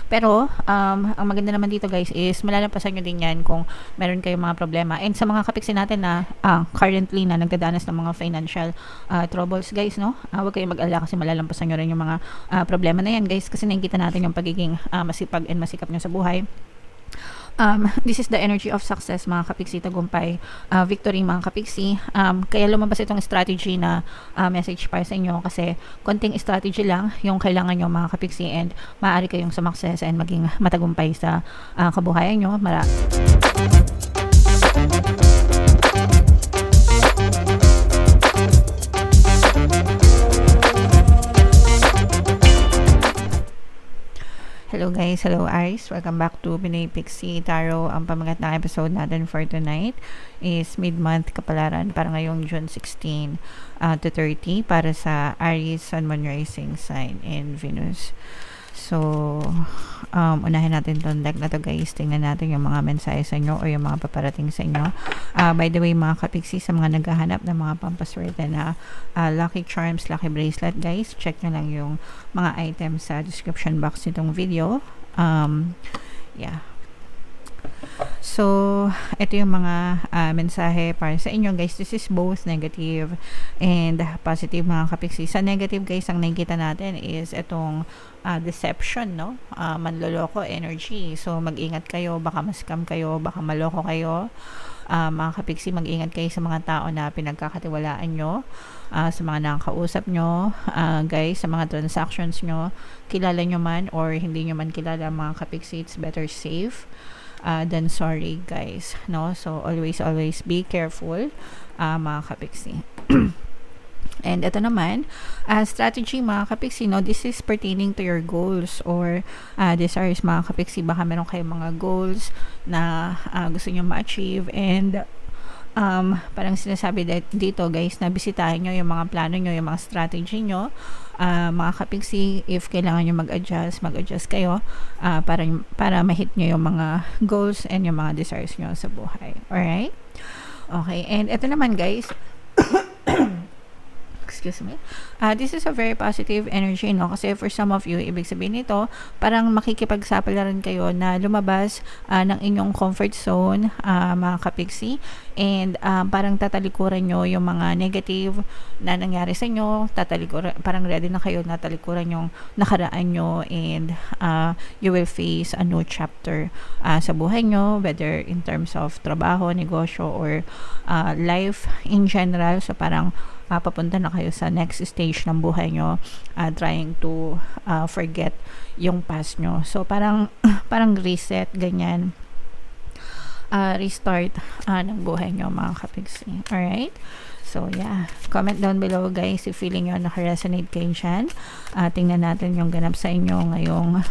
Pero, ang maganda naman dito guys is malalampasan nyo din yan kung meron kayong mga problema. And sa mga kapiksi natin na currently na nagdadanas ng mga financial troubles guys, no? Huwag kayong mag-alala kasi malalampasan nyo rin yung mga problema na yan guys, kasi nakikita natin yung pagiging masipag and masikap nyo sa buhay. This is the energy of success mga kapiksi, tagumpay, victory mga kapiksi. Kaya lumabas itong strategy na message para sa inyo kasi konting strategy lang yung kailangan nyo mga kapiksi and maaari kayong sumakses and maging matagumpay sa kabuhayan nyo. Hello guys, hello Aries, welcome back to Pinoy Pixie Tarot. Ang pamagat ng episode natin for tonight is mid-month kapalaran para ngayong June 16 to 30 para sa Aries, Sun, Moon, Rising sign and Venus. So, unahin natin itong deck na to guys. Tingnan natin yung mga mensahe sa inyo o yung mga paparating sa inyo. By the way mga kapiksi, sa mga naghahanap ng mga pampaswerte na lucky charms, lucky bracelet guys, check nyo lang yung mga items sa description box nitong video. Yeah. So, ito yung mga mensahe para sa inyo guys. This is both negative and positive mga kapiksi. Sa negative guys, ang nakikita natin is itong deception, no? Manloloko energy. So, mag-ingat kayo. Baka ma-scam kayo. Baka maloko kayo. Mga kapiksi, mag-ingat kayo sa mga tao na pinagkakatiwalaan nyo. Sa mga nakakausap nyo. Guys, sa mga transactions nyo. Kilala nyo man or hindi nyo man kilala mga kapiksi, it's better safe than sorry guys, no? So always be careful mga kapiksi. And ito naman strategy mga kapiksi, no? This is pertaining to your goals or desires mga kapiksi. Baka meron kayong mga goals na gusto nyo ma-achieve and parang sinasabi dito guys na bisitahin nyo yung mga plano nyo, yung mga strategy nyo. Mga kapiksi, if kailangan nyo mag-adjust kayo para ma-hit nyo yung mga goals and yung mga desires nyo sa buhay. Alright? Okay, and ito naman guys, excuse me, this is a very positive energy, no? Kasi for some of you, ibig sabihin nito, parang makikipagsapalaran kayo na lumabas ng inyong comfort zone, mga kapiksi, and parang tatalikuran nyo yung mga negative na nangyari sa inyo, parang ready na kayo na talikuran yung nakaraan nyo, and you will face a new chapter sa buhay nyo, whether in terms of trabaho, negosyo, or life in general. So parang papunta na kayo sa next stage ng buhay nyo, trying to forget yung past nyo. So parang reset, ganyan, restart ng buhay nyo mga kapiksi. Alright? So yeah, comment down below guys if feeling nyo naka-resonate kayo dyan. Tingnan natin yung ganap sa inyo ngayong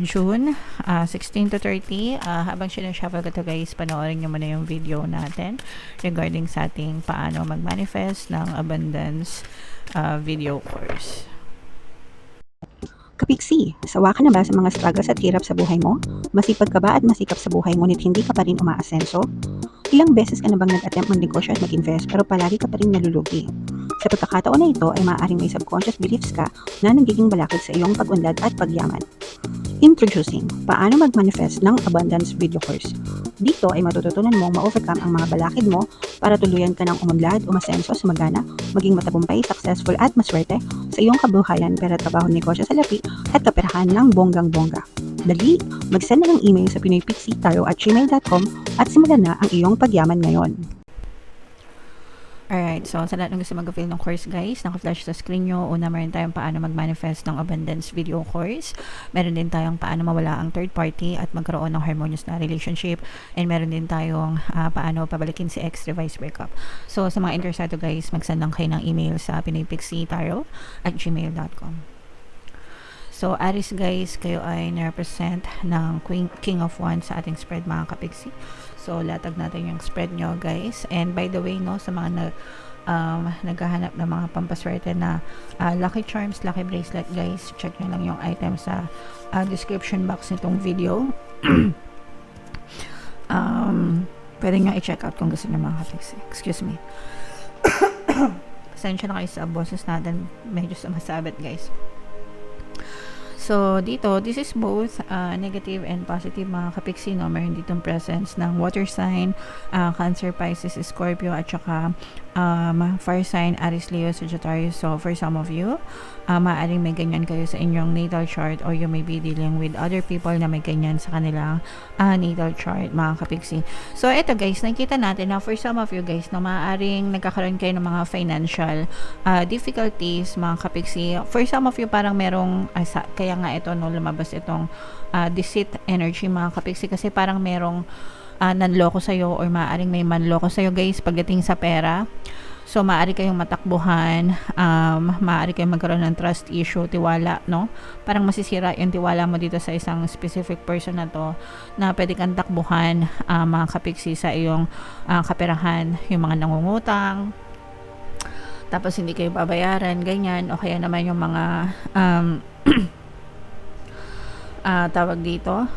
June 16 to 30. Habang sinashuffle ko to guys, panoorin nyo muna yung video natin regarding sa ating paano mag-manifest ng abundance video course. Kapiksi, sawa ka na ba sa mga struggles at hirap sa buhay mo? Masipag ka ba at masikap sa buhay ngunit hindi ka pa rin umaasenso? Ilang beses ka na bang nag-attempt mag-negosyo at mag-invest pero palagi ka pa rin nalulugi? Sa pagkakataon na ito ay maaaring may subconscious beliefs ka na nagiging balakid sa iyong pag-unlad at pagyaman. Introducing, paano mag-manifest ng abundance video course. Dito ay matututunan mong ma-overcome ang mga balakid mo para tuluyan ka ng umunlad, umasenso, sumagana, maging matagumpay, successful at maswerte sa iyong kabuhayan, pera, trabaho, negosyo, salapi at kaperahan ng bonggang-bongga. Dali, mag-send na ng email sa pinoypixie@gmail.com at simulan na ang iyong pagyaman ngayon. Alright, so sa lahat ng gusto mag-avail ng course guys, naka-flash sa screen nyo. Una, meron tayong paano mag-manifest ng abundance video course. Meron din tayong paano mawala ang third party at magkaroon ng harmonious na relationship. And meron din tayong paano pabalikin si ex, revise, breakup. So sa mga interesado guys, mag-send lang kayo ng email sa pinoypixie@gmail.com. So Aries guys, kayo ay na-represent ng King of Wands sa ating spread mga kapiksi. So latag natin yung spread nyo guys. And by the way, no, sa mga naghahanap ng mga pampaswerte na lucky charms, lucky bracelet guys, check nyo lang yung item sa description box nitong video. Pwede nyo i-check out kung gusto nyo mga kapiksi. Excuse me. Pasensya na kayo sa boses natin, medyo sumasabit guys. So, dito, this is both negative and positive mga kapiksi, no? Meron ditong presence ng water sign, Cancer, Pisces, Scorpio, at saka fire sign, Aries, Leo, Sagittarius. So, for some of you, maaaring may ganyan kayo sa inyong natal chart, or you may be dealing with other people na may ganyan sa kanilang natal chart, mga kapiksi. So, ito guys, nakikita natin na for some of you guys, no, maaaring nagkakaroon kayo ng mga financial difficulties, mga kapiksi. For some of you, parang merong kaya nga ito, no, lumabas itong deceit energy, mga kapiksi, kasi parang merong nanloko sa'yo, or maaaring may manloko sa'yo guys pagdating sa pera. So, maaari kayong matakbuhan, maaari kayong magkaroon ng trust issue, tiwala, no? Parang masisira yung tiwala mo dito sa isang specific person na to, na pwede kang takbuhan, mga kapiksi, sa iyong kaperahan, yung mga nangungutang, tapos hindi kayo babayaran, ganyan, o kaya naman yung mga tawag dito,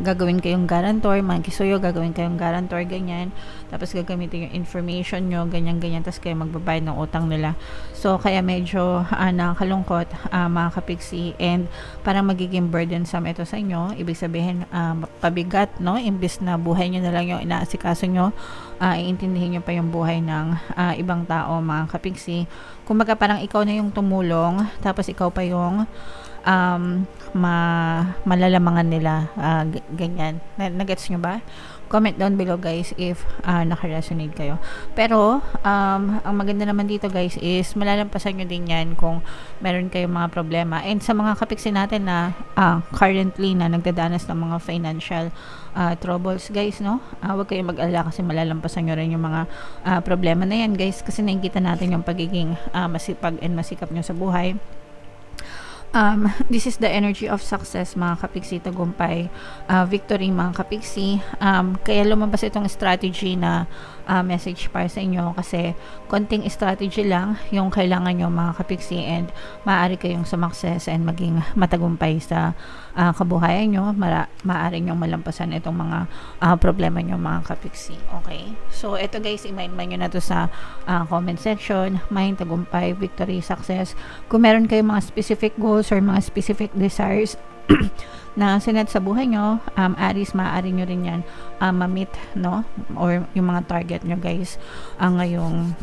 gagawin kayong guarantor, mga kisuyo, gagawin kayong guarantor, ganyan, tapos gagamitin yung information nyo, ganyan, tapos kayo magbabayad ng utang nila. So, kaya medyo nakakalungkot, mga kapiksi, and parang magiging burdensome ito sa inyo. Ibig sabihin, pabigat, no? Imbis na buhay nyo na lang yung inaasikaso nyo, iintindihin nyo pa yung buhay ng ibang tao, mga kapiksi. Kumbaga, parang ikaw na yung tumulong, tapos ikaw pa yung malalamangan nila, ganyan. Nagets nyo ba? Comment down below guys if naka-resonate kayo. Pero ang maganda naman dito guys is malalampasan nyo din yan kung meron kayong mga problema. And sa mga kapiksi natin na currently na nagdadanas ng mga financial troubles guys, no, huwag kayong mag-alala kasi malalampasan nyo rin yung mga problema na yan guys, kasi nakikita natin yung pagiging masipag and masikap nyo sa buhay. This is the energy of success, mga kapiksi, tagumpay, victory, mga kapiksi. Kaya lumabas itong strategy na message para sa inyo, kasi konting strategy lang yung kailangan nyo, mga kapiksi, and maaari kayong sumakses and maging matagumpay sa kabuhayan nyo. Maaari nyo malampasan itong mga problema nyo, mga kapiksi. Okay? So, ito guys, i-mind nyo na to sa comment section. Mind, tagumpay, victory, success. Kung meron kayong mga specific goals or mga specific desires na sinet sa buhay nyo, Aries, maaari nyo rin yan ma-meet, no? Or yung mga target nyo guys ngayong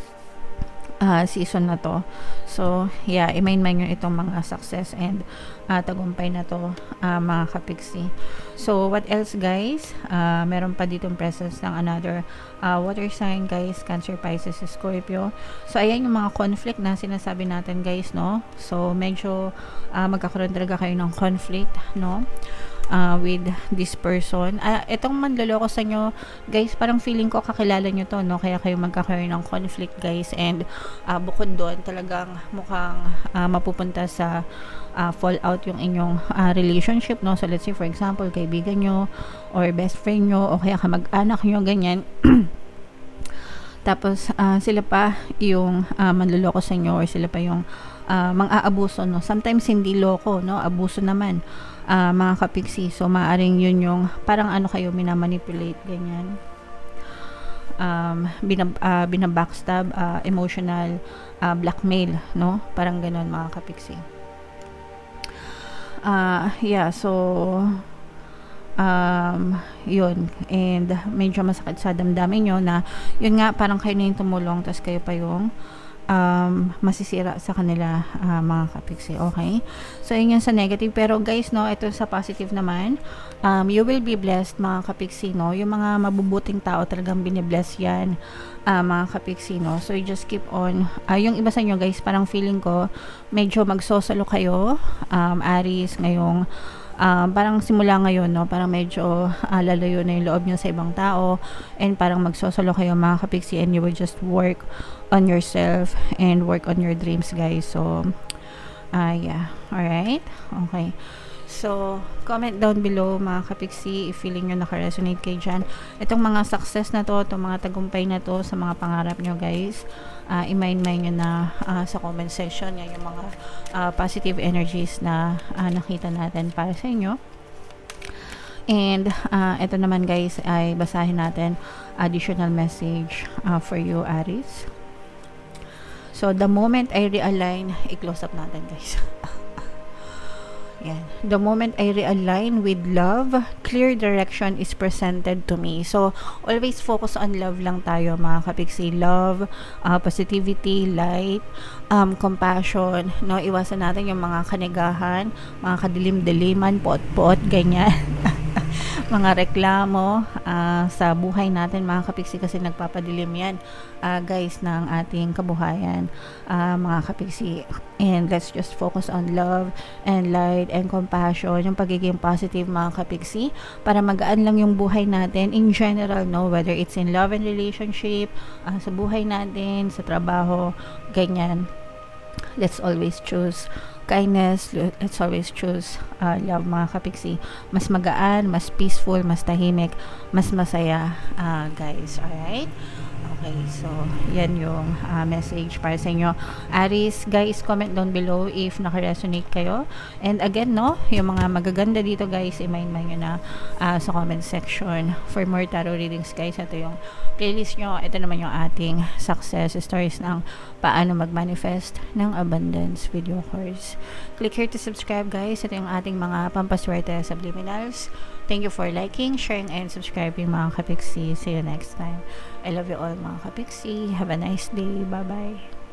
season na to. So, yeah, i-mind nyo itong mga success and tagumpay na to, mga kapiksi. So, what else guys? Meron pa ditong presence ng another water sign guys, Cancer, Pisces, Scorpio. So, ayan yung mga conflict na sinasabi natin guys, no? So, medyo magkakaroon talaga kayo ng conflict, no? With this person. Itong manloloko sa nyo guys, parang feeling ko kakilala nyo to, no? Kaya kayo magkakaroon ng conflict guys, and bukod doon talagang mukhang mapupunta sa fallout yung inyong relationship, no? So let's say for example, kaibigan nyo or best friend nyo, o kaya kamag-anak nyo, ganyan. Tapos sila pa yung manloloko sa inyo, or sila pa yung mang-aabuso, no? Sometimes hindi loko, no? Abuso naman, mga kapiksi. So maaring yun yung parang kayo minamanipulate, ganyan. Binabackstab, emotional blackmail, no? Parang ganon, mga kapiksi. Yeah, so yun, and medyo masakit sa damdamin nyo na yun nga, parang kayo na yung tumulong, tas kayo pa yung masisira sa kanila, mga kapiksi. Okay, so yun yung sa negative. Pero guys, no, ito sa positive naman, you will be blessed, mga kapiksi, no? Yung mga mabubuting tao talagang binibless yan, mga kapiksi, no? So you just keep on, yung iba sa inyo guys, parang feeling ko medyo magsosolo kayo, Aries, ngayong parang simula ngayon, no, parang medyo lalayo na yung loob nyo sa ibang tao, and parang magsosolo kayo, mga kapiksi, and you will just work on yourself and work on your dreams, guys. So yeah, alright, okay. So, comment down below, mga kapiksi, if feeling nyo naka-resonate kayo dyan. Itong mga success na to, itong mga tagumpay na to sa mga pangarap nyo, guys, i-mind nyo na sa comment section. Yan yung mga positive energies na nakita natin para sa inyo. And ito naman guys, ay basahin natin additional message for you, Aries. So, the moment I realign, i-close up natin, guys. Yan. The moment I realign with love, clear direction is presented to me. So, always focus on love lang tayo mga kapiksi. Love, positivity, light, compassion. No? Iwasan natin yung mga kanigahan, mga kadilim-diliman, pot-pot, ganyan. Mga reklamo sa buhay natin mga kapiksi kasi nagpapadilim yan guys ng ating kabuhayan mga kapiksi, and let's just focus on love and light and compassion, yung pagiging positive mga kapiksi, para magaan lang yung buhay natin in general, no, whether it's in love and relationship, sa buhay natin, sa trabaho, ganyan. Let's always choose kindness, let's always choose love mga kapiksi. Mas magaan, mas peaceful, mas tahimik, mas masaya guys, alright? Okay, so yan yung message para sa inyo. Aries, guys, comment down below if naka-resonate kayo. And again, no, yung mga magaganda dito guys, i-mind nyo na sa comment section. For more tarot readings guys, ito yung playlist nyo. Ito naman yung ating success stories ng paano mag-manifest ng abundance video course. Click here to subscribe guys. Ito yung ating mga pampaswerte subliminals. Thank you for liking, sharing, and subscribing mga kapiksi. See you next time. I love you all mga kapiksi. Have a nice day. Bye-bye.